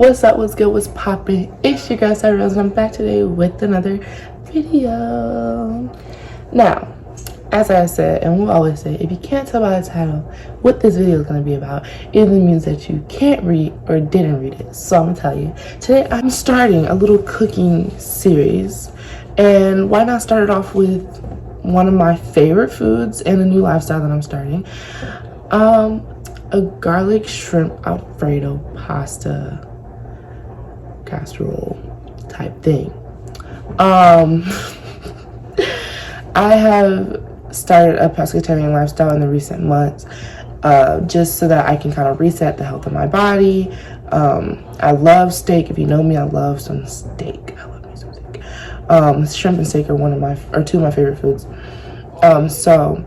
What's up, what's good, what's poppin'? It's your girl Savor, and I'm back today with another video. Now, as I said, and we'll always say, if you can't tell by the title what this video is going to be about, it either means that you can't read or didn't read it. So I'm going to tell you. Today I'm starting a little cooking series. And why not start it off with one of my favorite foods and a new lifestyle that I'm starting. A garlic shrimp Alfredo pasta casserole type thing. I have started a pescatarian lifestyle in the recent months, just so that I can kind of reset the health of my body. I love steak. If you know me, I love some steak. I love me some steak. Shrimp and steak are two of my favorite foods. So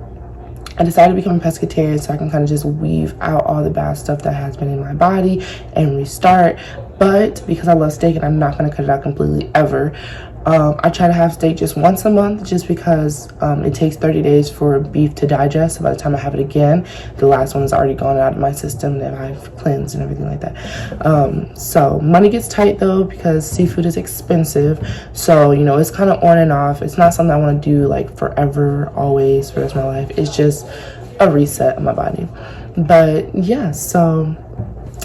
I decided to become a pescatarian so I can kind of just weave out all the bad stuff that has been in my body and restart. But because I love steak and I'm not going to cut it out completely ever, I try to have steak just once a month, just because it takes 30 days for beef to digest. So by the time I have it again, the last one is already gone out of my system and I've cleansed and everything like that. So money gets tight though, because seafood is expensive. So, you know, it's kind of on and off. It's not something I want to do like forever, always, for the rest of my life. It's just a reset of my body. But yeah, so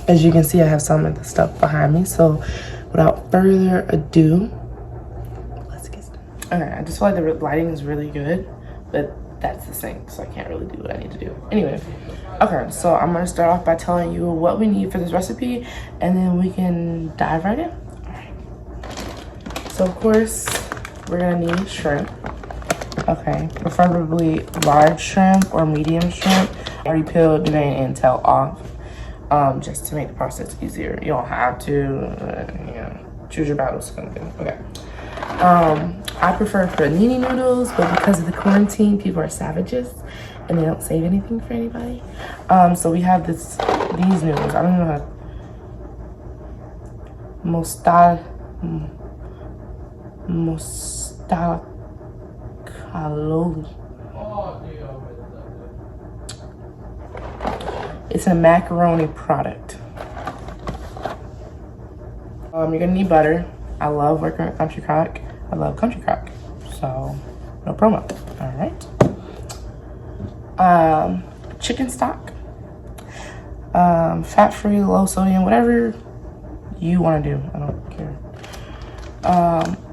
as you can see, I have some of the stuff behind me. So without further ado, okay, I just feel like the lighting is really good, but that's the sink, so I can't really do what I need to do. Anyway, okay, so I'm gonna start off by telling you what we need for this recipe, and then we can dive right in. All right. So of course, we're gonna need shrimp. Okay, preferably large shrimp or medium shrimp. Already peeled, drained, and tail off, just to make the process easier. You don't have to, you know, choose your battles kind of thing. Okay. I prefer panini noodles, but because of the quarantine, people are savages and they don't save anything for anybody. So we have these noodles. I don't know how. Mostalkaloli. It's a macaroni product. You're gonna need butter. I love working with Country Crock. I love Country Crock, so no promo. All right. Chicken stock, fat-free, low sodium, whatever you want to do. I don't care.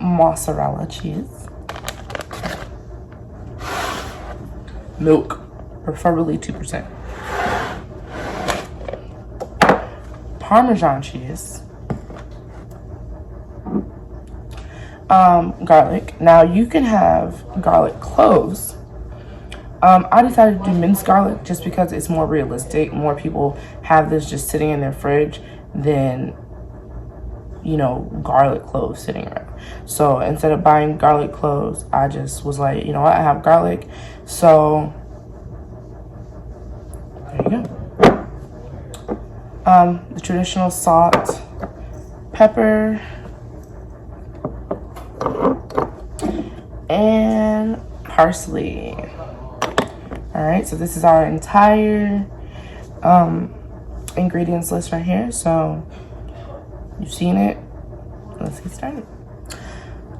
Mozzarella cheese, milk, preferably 2%. Parmesan cheese. Garlic. Now you can have garlic cloves. I decided to do minced garlic just because it's more realistic. More people have this just sitting in their fridge than, you know, garlic cloves sitting around. So instead of buying garlic cloves, I just was like, you know what, I have garlic, so there you go. The traditional salt, pepper, and parsley. All right, so this is our entire ingredients list right here. So you've seen it. Let's get started.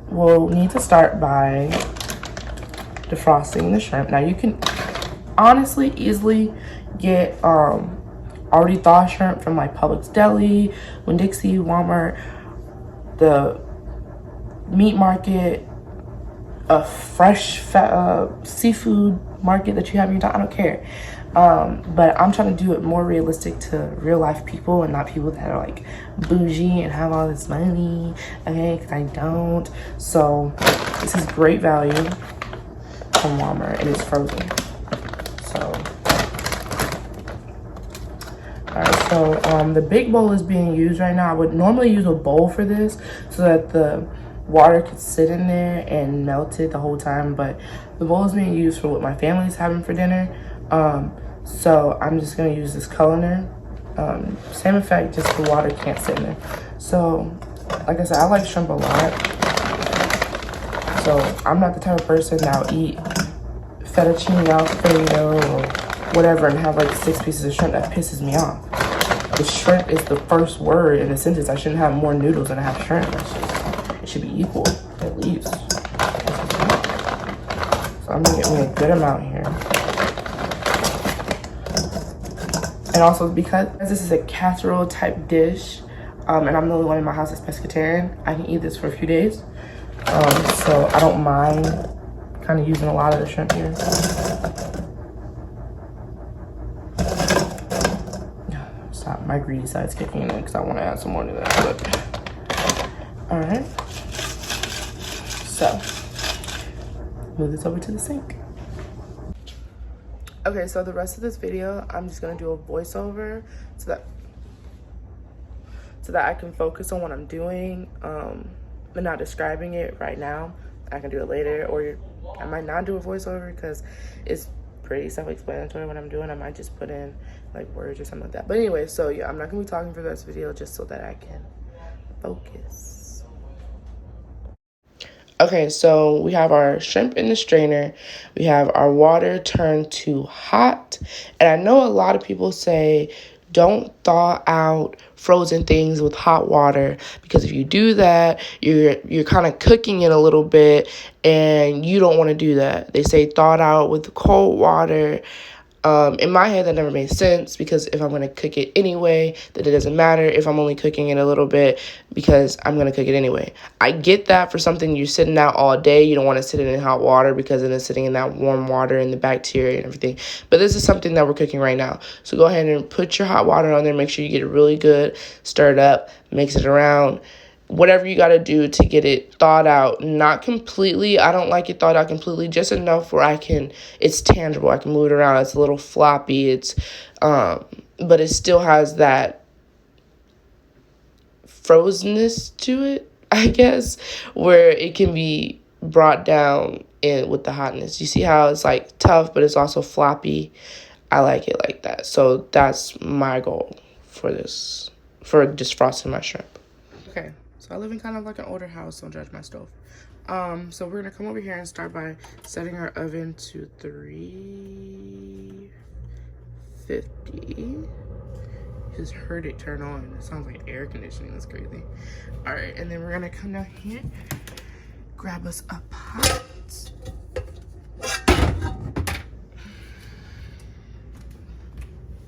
We'll need to start by defrosting the shrimp. Now you can honestly easily get already thawed shrimp from like Publix Deli, Winn-Dixie, Walmart, the meat market, a fresh seafood market that you have in your town. I don't care. But I'm trying to do it more realistic to real life people and not people that are like bougie and have all this money. Okay, because I don't. So this is great value from Walmart. It is frozen. So alright, so the big bowl is being used right now. I would normally use a bowl for this so that the water could sit in there and melt it the whole time, but the bowl is being used for what my family's having for dinner. So I'm just gonna use this colander. Same effect, just the water can't sit in there. So like I said, I like shrimp a lot, so I'm not the type of person that will eat fettuccine Alfredo or whatever and have like 6 pieces of shrimp. That pisses me off. the shrimp is the first word in a sentence. I shouldn't have more noodles than I have shrimp. It should be equal, at least. So I'm gonna get me a good amount here. And also because this is a casserole type dish, and I'm the only one in my house that's pescatarian, I can eat this for a few days. So I don't mind kind of using a lot of the shrimp here. Stop, my greedy side's kicking in because I want to add some more to that. But all right, so move this over to the sink. Okay, so the rest of this video, I'm just gonna do a voiceover so that I can focus on what I'm doing, and not describing it right now. I can do it later, or I might not do a voiceover because it's pretty self-explanatory what I'm doing. I might just put in like words or something like that. But anyway, so yeah, I'm not gonna be talking for the rest of the video just so that I can focus. Okay, so we have our shrimp in the strainer. We have our water turned to hot. And I know a lot of people say, don't thaw out frozen things with hot water, because if you do that, you're kind of cooking it a little bit, and you don't want to do that. They say thaw it out with cold water. In my head, that never made sense, because if I'm going to cook it anyway, then it doesn't matter if I'm only cooking it a little bit, because I'm going to cook it anyway. I get that for something you're sitting out all day. You don't want to sit it in hot water because then it's sitting in that warm water and the bacteria and everything. But this is something that we're cooking right now. So go ahead and put your hot water on there. Make sure you get it really good. Stir it up. Mix it around. Whatever you got to do to get it thawed out. Not completely. I don't like it thawed out completely. Just enough where it's tangible. I can move it around. It's a little floppy. But it still has that frozenness to it, I guess, where it can be brought down in with the hotness. You see how it's like tough, but it's also floppy. I like it like that. So that's my goal for this, for just frosting my shrimp. Okay. So I live in kind of like an older house, don't judge my stove. So we're gonna come over here and start by setting our oven to 350. Just heard it turn on. It sounds like air conditioning, that's crazy. All right, and then we're gonna come down here, grab us a pot.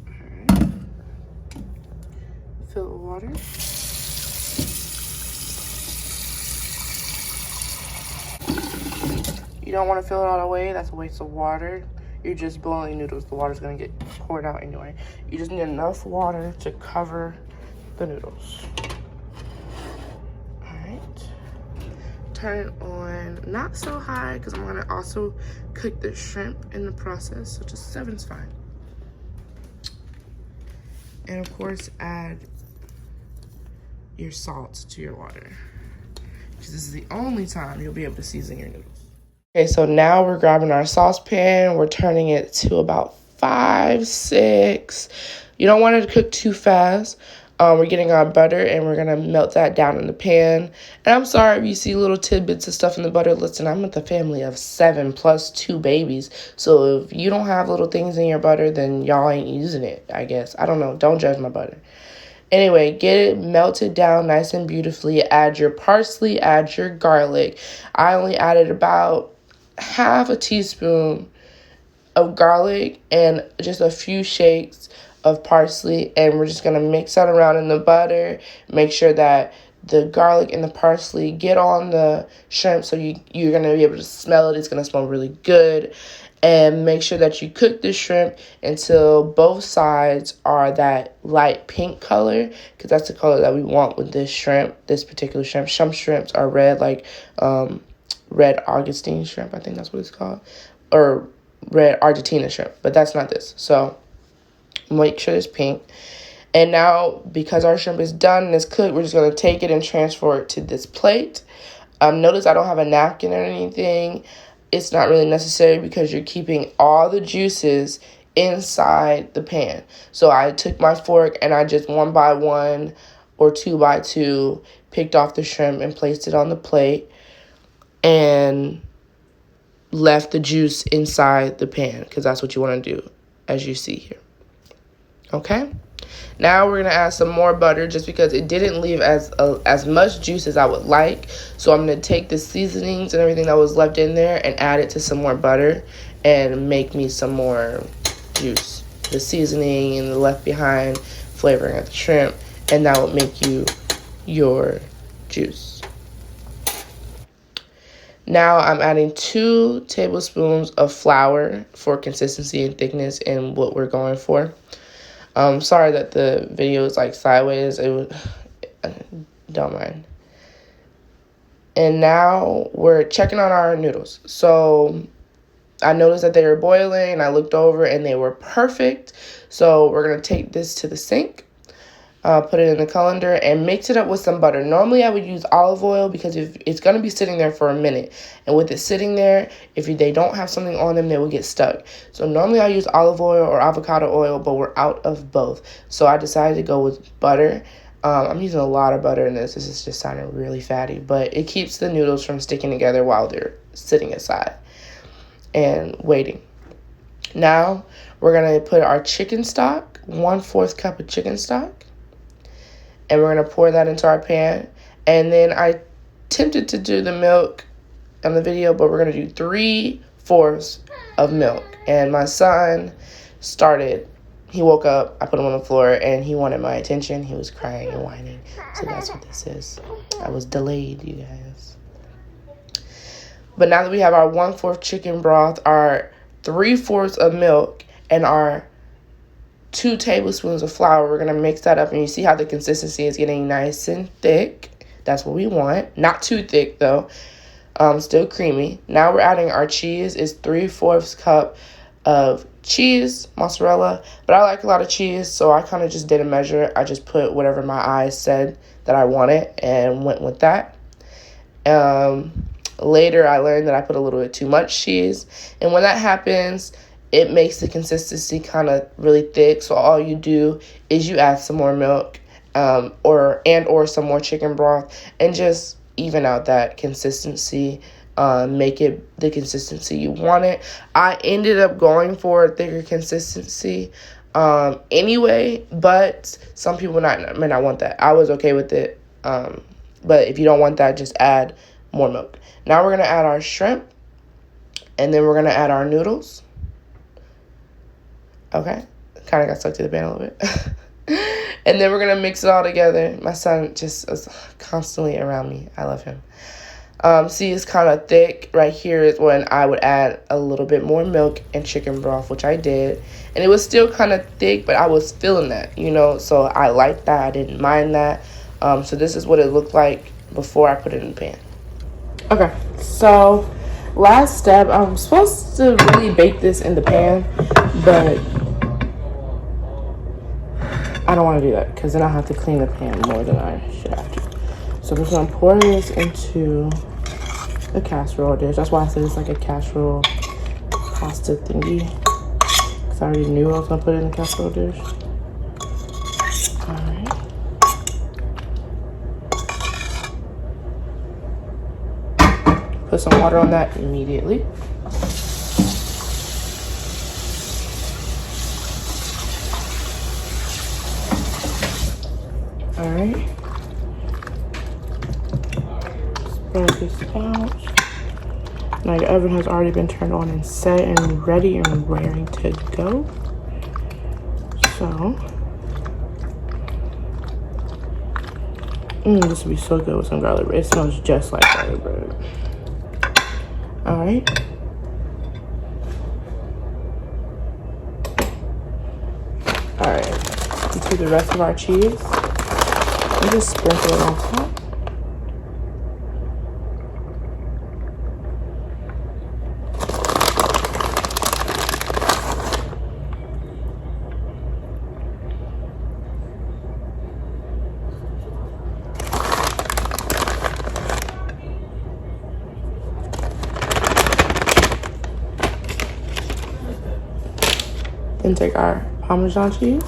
All right, fill it with water. You don't want to fill it all the way. That's a waste of water. You're just boiling noodles. The water's going to get poured out anyway. You just need enough water to cover the noodles. All right. Turn it on not so high, because I'm going to also cook the shrimp in the process. So just 7's fine. And of course, add your salt to your water, because this is the only time you'll be able to season your noodles. Okay, so now we're grabbing our saucepan. We're turning it to about 5, 6. You don't want it to cook too fast. We're getting our butter, and we're going to melt that down in the pan. And I'm sorry if you see little tidbits of stuff in the butter. Listen, I'm with a family of 7 plus 2 babies. So if you don't have little things in your butter, then y'all ain't using it, I guess. I don't know. Don't judge my butter. Anyway, get it melted down nice and beautifully. Add your parsley, add your garlic. I only added about half a teaspoon of garlic and just a few shakes of parsley, and we're just going to mix that around in the butter. Make sure that the garlic and the parsley get on the shrimp, so you're going to be able to smell it. It's going to smell really good. And make sure that you cook the shrimp until both sides are that light pink color, because that's the color that we want with this shrimp, this particular shrimp. Some shrimps are red, like red Augustine shrimp, I think that's what it's called, or red Argentina shrimp, but that's not this. So make sure it's pink. And now, because our shrimp is done and it's cooked, we're just going to take it and transfer it to this plate. Notice I don't have a napkin or anything. It's not really necessary, because you're keeping all the juices inside the pan. So I took my fork and I just 1 by 1 or 2 by 2 picked off the shrimp and placed it on the plate, and left the juice inside the pan, because that's what you want to do, as you see here. Okay? Now we're gonna add some more butter just because it didn't leave as much juice as I would like. So I'm gonna take the seasonings and everything that was left in there and add it to some more butter and make me some more juice. The seasoning and the left behind flavoring of the shrimp, and that will make you your juice. Now I'm adding 2 tablespoons of flour for consistency and thickness and what we're going for. Sorry that the video is like sideways. Don't mind. And now we're checking on our noodles. So I noticed that they were boiling, and I looked over and they were perfect. So we're going to take this to the sink, put it in the colander, and mix it up with some butter. Normally I would use olive oil because if it's going to be sitting there for a minute. And with it sitting there, if they don't have something on them, they will get stuck. So normally I use olive oil or avocado oil, but we're out of both. So I decided to go with butter. I'm using a lot of butter in this. This is just sounding really fatty, but it keeps the noodles from sticking together while they're sitting aside and waiting. Now we're going to put our chicken stock, 1/4 cup of chicken stock, and we're going to pour that into our pan. And then I attempted to do the milk on the video, but we're going to do 3/4 of milk. And my son he woke up, I put him on the floor, and he wanted my attention. He was crying and whining. So that's what this is. I was delayed, you guys. But now that we have our 1/4 chicken broth, our 3/4 of milk, and our 2 tablespoons of flour, we're going to mix that up. And you see how the consistency is getting nice and thick. That's what we want. Not too thick, though. Still creamy. Now we're adding our cheese. It's 3/4 cup of cheese, mozzarella. But I like a lot of cheese, so I kind of just didn't measure it. I just put whatever my eyes said that I wanted and went with that. Later, I learned that I put a little bit too much cheese. And when that happens, it makes the consistency kind of really thick. So all you do is you add some more milk or some more chicken broth and just even out that consistency. Make it the consistency you want it. I ended up going for a thicker consistency anyway, but some people may not want that. I was okay with it. But if you don't want that, just add more milk. Now we're going to add our shrimp, and then we're going to add our noodles. Okay, kind of got stuck to the pan a little bit. And then we're going to mix it all together. My son just is constantly around me. I love him. See, it's kind of thick. Right here is when I would add a little bit more milk and chicken broth, which I did. And it was still kind of thick, but I was feeling that, so I liked that. I didn't mind that. So this is what it looked like before I put it in the pan. Okay, so last step, I'm supposed to really bake this in the pan, but I don't want to do that because then I'll have to clean the pan more than I should have to. So I'm just going to pour this into a casserole dish. That's why I said it's like a casserole pasta thingy, because I already knew I was going to put it in the casserole dish. Alright. Put some water on that immediately. Alright. Spread this out. Now your oven has already been turned on and set and ready and raring to go. So, this would be so good with some garlic bread. It smells just like garlic bread. Alright. Alright. Into the rest of our cheese. And just sprinkle it on top. And take our Parmesan cheese.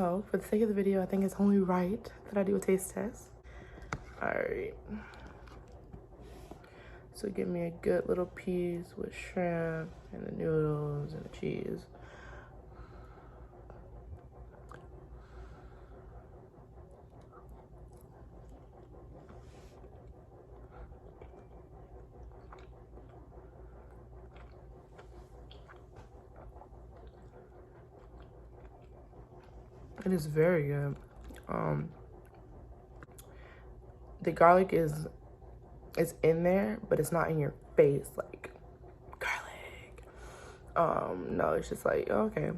So for the sake of the video, I think it's only right that I do a taste test. All right. So give me a good little piece with shrimp and the noodles and the cheese. It is very good. The garlic is in there, but it's not in your face like garlic. No, it's just like, okay,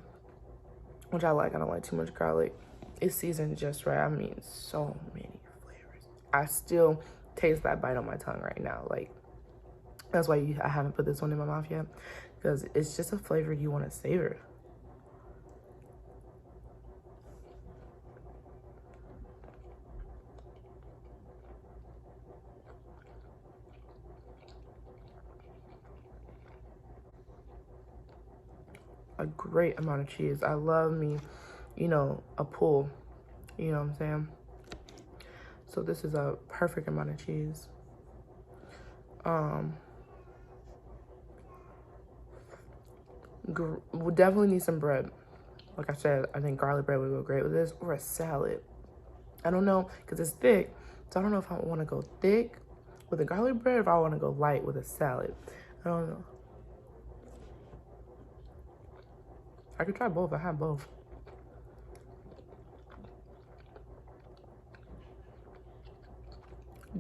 which I like. I don't like too much garlic. It's seasoned just right. I mean, so many flavors. I still taste that bite on my tongue right now. Like, that's why I haven't put this one in my mouth yet, because it's just a flavor you want to savor. A great amount of cheese. I love me, you know, a pull. You know what I'm saying? So this is a perfect amount of cheese. We'll definitely need some bread. Like I said, I think garlic bread would go great with this, or a salad. I don't know, because it's thick. So I don't know if I want to go thick with a garlic bread or if I want to go light with a salad. I don't know. I could try both. I have both.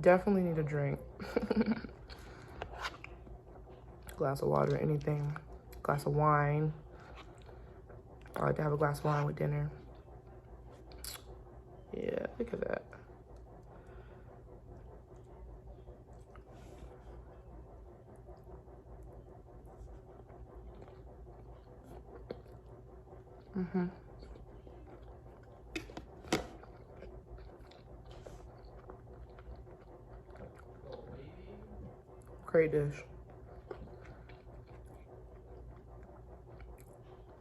Definitely need a drink. Glass of water, anything. Glass of wine. I like to have a glass of wine with dinner. Yeah, look at that. Great dish.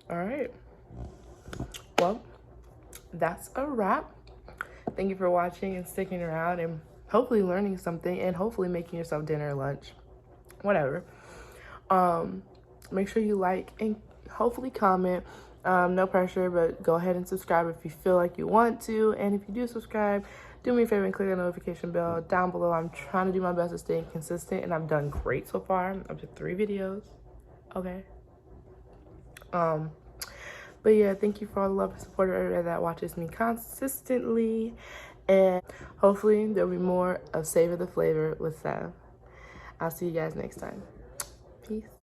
All right. Well, that's a wrap. Thank you for watching and sticking around and hopefully learning something and hopefully making yourself dinner, lunch, whatever. Make sure you like and hopefully comment. No pressure, but go ahead and subscribe if you feel like you want to. And if you do subscribe, do me a favor and click the notification bell down below. I'm trying to do my best to stay consistent, and I've done great so far. Up to 3 videos. Okay. But yeah, thank you for all the love and support of everybody that watches me consistently. And hopefully there'll be more of Savor the Flavor with Sav. I'll see you guys next time. Peace.